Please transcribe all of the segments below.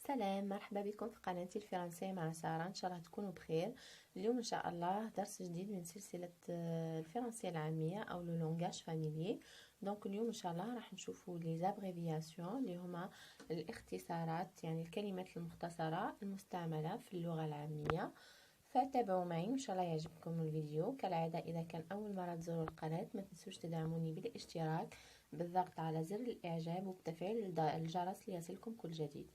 سلام، مرحبا بكم في قناتي الفرنسية مع سارة. ان شاء الله تكونوا بخير. اليوم ان شاء الله درس جديد من سلسلة الفرنسية العامية او لو لونغاج فاميليي. دونك اليوم ان شاء الله راح نشوفوا لي زابريفياسيون اللي هما الاختصارات، يعني الكلمات المختصرة المستعملة في اللغة العامية. فتابعوا معي وان شاء الله يعجبكم الفيديو. كالعادة اذا كان اول مرة تزوروا القناة ما تنسوش تدعموني بالاشتراك، بالضغط على زر الاعجاب وبتفعيل الجرس ليصلكم كل جديد.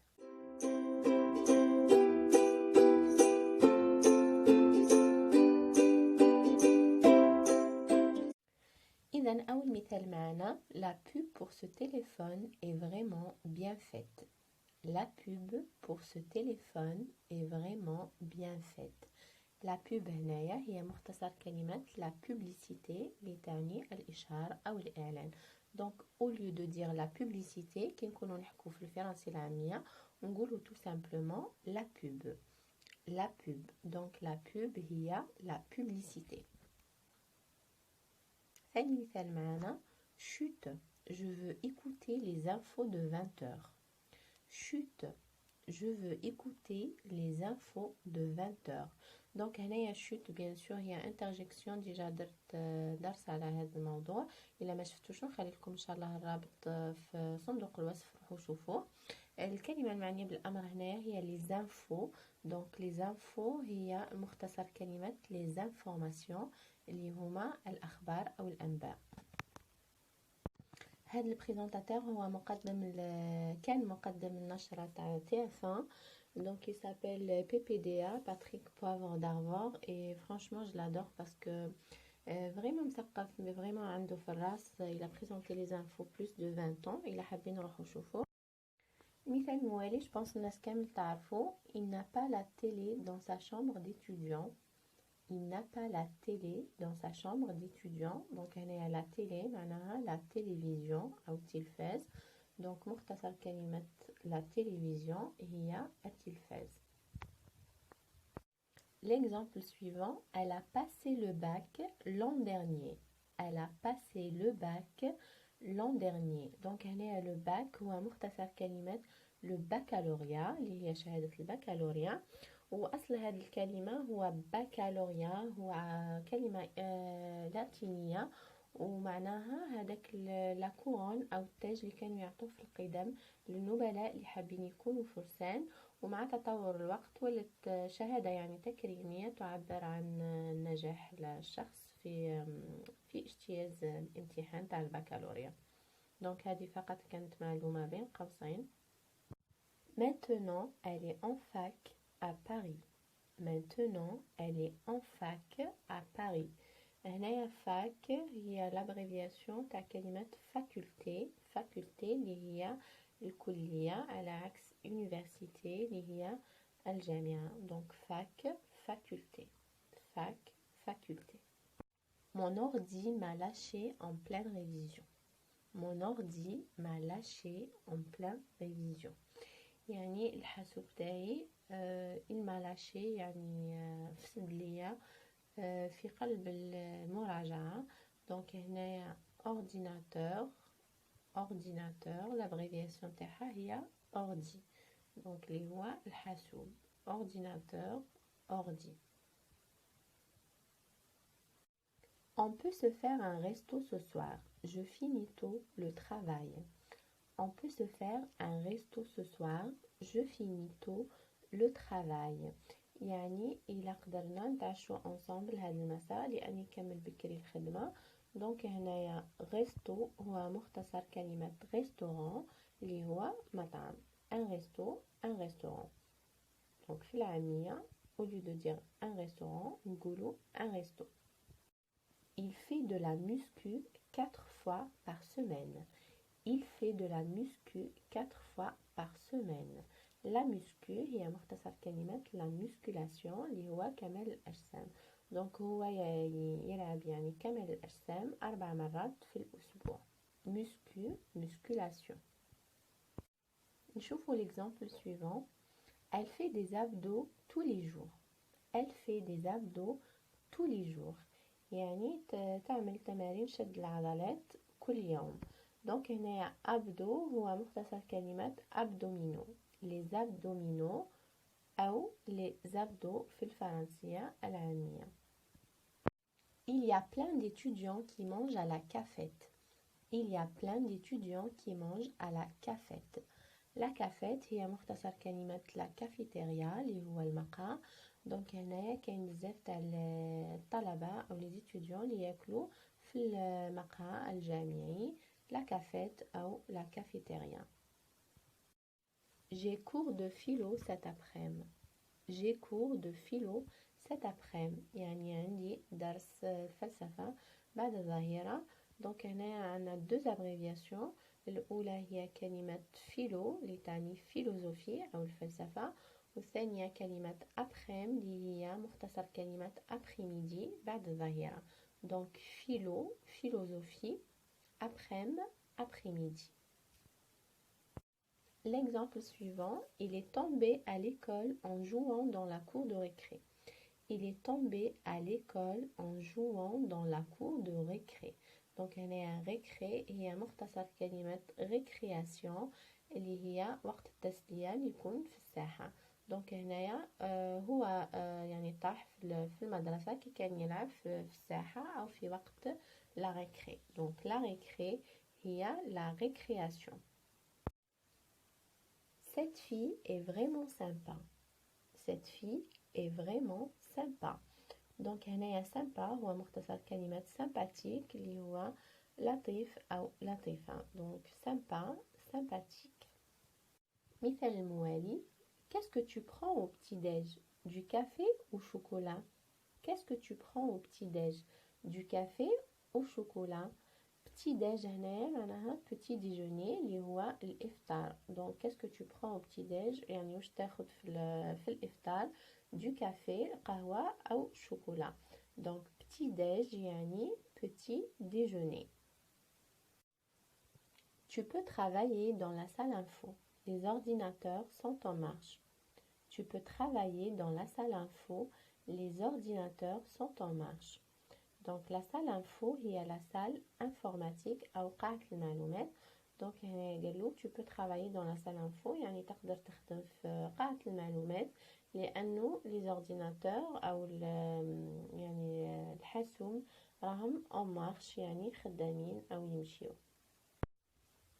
إذن أول مثال معنا: La pub pour ce téléphone est vraiment bien faite. La pub pour ce téléphone est vraiment bien faite. La pub هنايا هي مختصر كلمة la publicité اللي تعني الإشهار أو الإعلان. Donc au lieu de dire la publicité كي نكونوا نحكوا في الفرنسية العامية نقولوا tout simplement la pub. La pub. Donc la pub هي la publicité. ثاني مثال معنا: Chut, je veux écouter les infos de 20h. Chut, je veux écouter les infos de 20h. Donc هنايا chut bien sûr هي interjection ديجا درت درس على هذا الموضوع. إلا ما شفتوش نخلي لكم إن شاء الله الرابط في صندوق الوصف، روحوا شوفوه. الكلمة المعنية بالأمر هنايا هي les infos. donc les infos هي مختصر كلمة les informations اللي هما الأخبار أو الأنباء. هذا البريزونطاتور هو كان مقدم النشرة تاع TF1. donc il s'appelle PPDA, Patrick Poivre d'Arvor, et franchement je l'adore parce que vraiment مثقف، mais vraiment عنده في الراس. il a présenté les infos plus de 20 ans. إلا حابين نروحوا نشوفوه. مثال موالي je pense الناس كامل تعرفوا: il n'a pas la télé dans sa chambre d'étudiant. Il n'a pas la télé dans sa chambre d'étudiant. donc هنا la télé معناها la télévision أو التلفاز. donc مختصر كلمة la télévision هي التلفاز. L'exemple suivant: elle a passé le bac l'an dernier. Elle a passé le bac l'an dernier. donc هنا le bac هو مختصر كلمة le baccalauréat اللي هي شهادة البكالوريا. وأصل هذه الكلمة هو بكالوريا، هو كلمة لاتينية ومعناها هذاك لاكورون أو التاج اللي كانوا يعطوه في القدم للنبلاء اللي حابين يكونوا فرسان. ومع تطور الوقت ولت شهادة يعني تكريمية تعبر عن نجاح الشخص في اجتياز الامتحان تاع البكالوريا. دونك هذه فقط كانت معلومة بين قوسين. Maintenant elle est en fac à Paris. Maintenant elle est en fac à Paris. هنايا fac هي l'abréviation تاع كلمة faculté. faculté اللي هي الكلية على عكس université اللي هي الجامعة. donc fac faculté. fac faculté. Mon ordi m'a lâché en pleine révision. Mon ordi m'a lâché en pleine révision. يعني الحاسوب تاعي il m'a lâché يعني فسد ليا في قلب المراجعة. donc هنايا ordinateur l'abréviation تاعها هي ordi. donc اللي هو الحاسوب ordinateur ordi. On peut se faire un resto ce soir. Je finis tôt le travail. On peut se faire un resto ce soir. Je finis tôt le travail. يعني إلا قدرنا نتعشوا ensemble هذا المساء لأني كمل بكري الخدمة. donc هنايا resto هو مختصر كلمة restaurant اللي هو مطعم. un resto un restaurant. donc في العامية au lieu de dire un restaurant نقولوا un resto. Il fait de la muscu 4 fois par semaine. Il fait de la muscu 4 fois par semaine. La muscu هي مختصر كلمة la musculation اللي هو كمال الأجسام. donc هو يلعب يعني كمال الأجسام 4 مرات في الأسبوع. musculation. نشوفوا l'exemple suivant: Elle fait des abdos tous les jours. Elle fait des abdos tous les jours. يعني تعمل تمارين شد العضلات كل يوم. donc هنا abdo هو مختصر كلمة abdominaux. les abdominaux أو les abdos في الفرنسية العامية. Il y a plein d'étudiants qui mangent à la cafette. Il y a plein d'étudiants qui mangent à la cafette. La cafette هي مختصر كلمة la cafétéria اللي هو المقهى. دونك هنايا كاين بزاف تاع الطلبة أو les étudiants اللي ياكلوا في المقهى الجامعي la cafette أو la cafétéria. J'ai cours de philo cet après-midi. J'ai cours de philo cet après-midi. يعني عندي درس فلسفة بعد الظهيرة. دونك هنا عندنا deux abréviations. الأولى هي كلمة philo اللي تعني فيلوزوفي أو الفلسفة، والثانية كلمة après اللي هي مختصر كلمة après-midi بعد الظهيرة. دونك philo philosophie après-midi après-midi. L'exemple suivant, il est tombé à l'école en jouant dans la cour de récré. Il est tombé à l'école en jouant dans la cour de récré. Donc هنا récré هي مختصر كلمة récréation اللي هي وقت التسلية اللي يكون في الساحة. دونك هنايا هو يعني طاح في المدرسة كي كان يلعب في الساحة أو في وقت لا récré. دونك لا récré هي la récréation. Cette fille est vraiment sympa. Cette fille est vraiment sympa. Donc هنايا sympa هو مختصر كلمة sympathique اللي هو لطيف أو لطيفة. Donc sympa, sympathique. مثال الموالي. Qu'est-ce que tu prends au petit-déj? Du café ou chocolat? Qu'est-ce que tu prends au petit-déj? Du café ou chocolat? petit-déj هنا معناها petit déjeuner اللي هو الإفطار. Donc qu'est-ce que tu prends au petit-déj؟ يعني واش تاخد في الإفطار؟ du café قهوة أو chocolat. Donc petit-déj يعني petit déjeuner. Tu peux travailler dans la salle info. Les ordinateurs sont en marche. Tu peux travailler dans la salle info. Les ordinateurs sont en marche. Donc la salle info هي la salle informatique أو قاعة المعلومات. Donc هنا قالوا tu peux travailler dans la salle info يعني تقدر تخدم في قاعة المعلومات لأنه les ordinateurs أو يعني الحاسوب راهم en marche يعني خدامين أو يمشيو.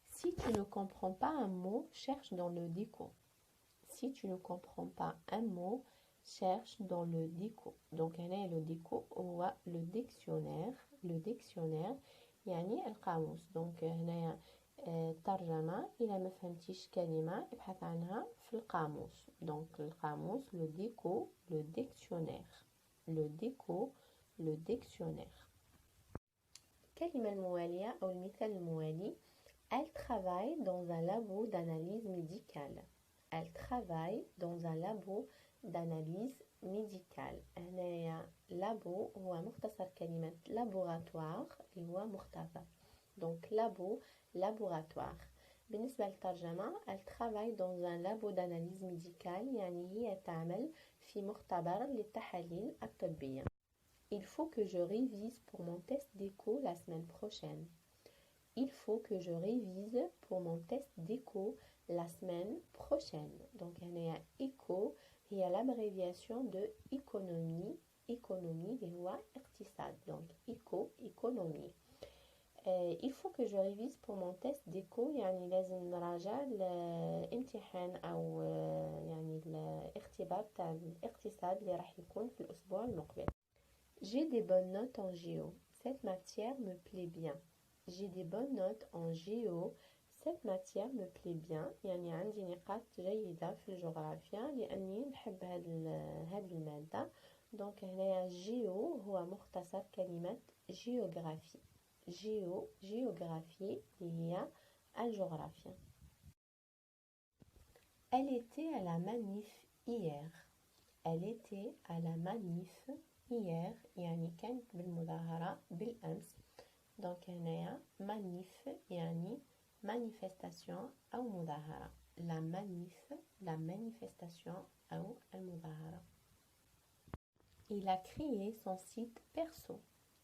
Si tu ne comprends pas un mot, cherche dans le dico. Si tu ne comprends pas un mot, cherche dans le dico. Donc هنا le dico هو le dictionnaire يعني القاموس. Donc هنا ترجمة إذا ما فهمتيش كلمة ابحث عنها في القاموس. Donc القاموس le dico le dictionnaire. الكلمة الموالية أو المثال الموالي. Elle travaille dans un labo d'analyse médicale. Elle travaille dans un labo d'analyse médicale. هنايا labo هو مختصر كلمة laboratoire اللي هو مختبر. Donc labo laboratoire. بالنسبة للترجمة elle travaille dans un labo d'analyse médicale يعني هي تعمل في مختبر للتحاليل الطبية. Il faut que je révise pour mon test d'écho la semaine prochaine. Il faut que je révise pour mon test d'écho la semaine prochaine. Donc هنايا écho هي l'abréviation de économie اللي هو اقتصاد. Donc économie. Il faut que je révise pour mon test d'écho يعني لازم نراجع الامتحان أو يعني الاختبار تاع الاقتصاد اللي راح يكون في الأسبوع المقبل. J'ai des bonnes notes en géo. Cette matière me plaît bien. J'ai des bonnes notes en géo. Cette matière me plaît bien. يعني عندي نقاط جيدة في الجغرافيا لأني نحب هاد المادة. دونك هنايا جيو هو مختصر كلمة géographie. géographie هي الجغرافيا. Elle était à la manif hier. Elle était à la manif hier يعني كانت بالمظاهرة بالأمس. دونك هنايا manif يعني manifestation أو مظاهرة. la manifestation أو المظاهرة. Il a créé son site perso.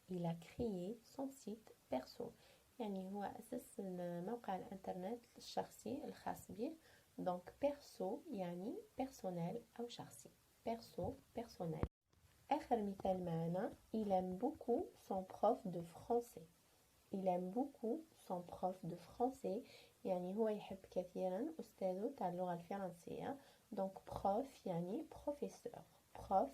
Il a créé son site perso يعني هو أسس موقع الإنترنت الشخصي الخاص به. Donc perso يعني personnel أو شخصي. Perso personnel. آخر مثال معنا il aime beaucoup son prof de français. Il aime beaucoup son prof de français يعني هو يحب كثيرا أستاذه تاع اللغة الفرنسية. Donc prof يعني professeur. Prof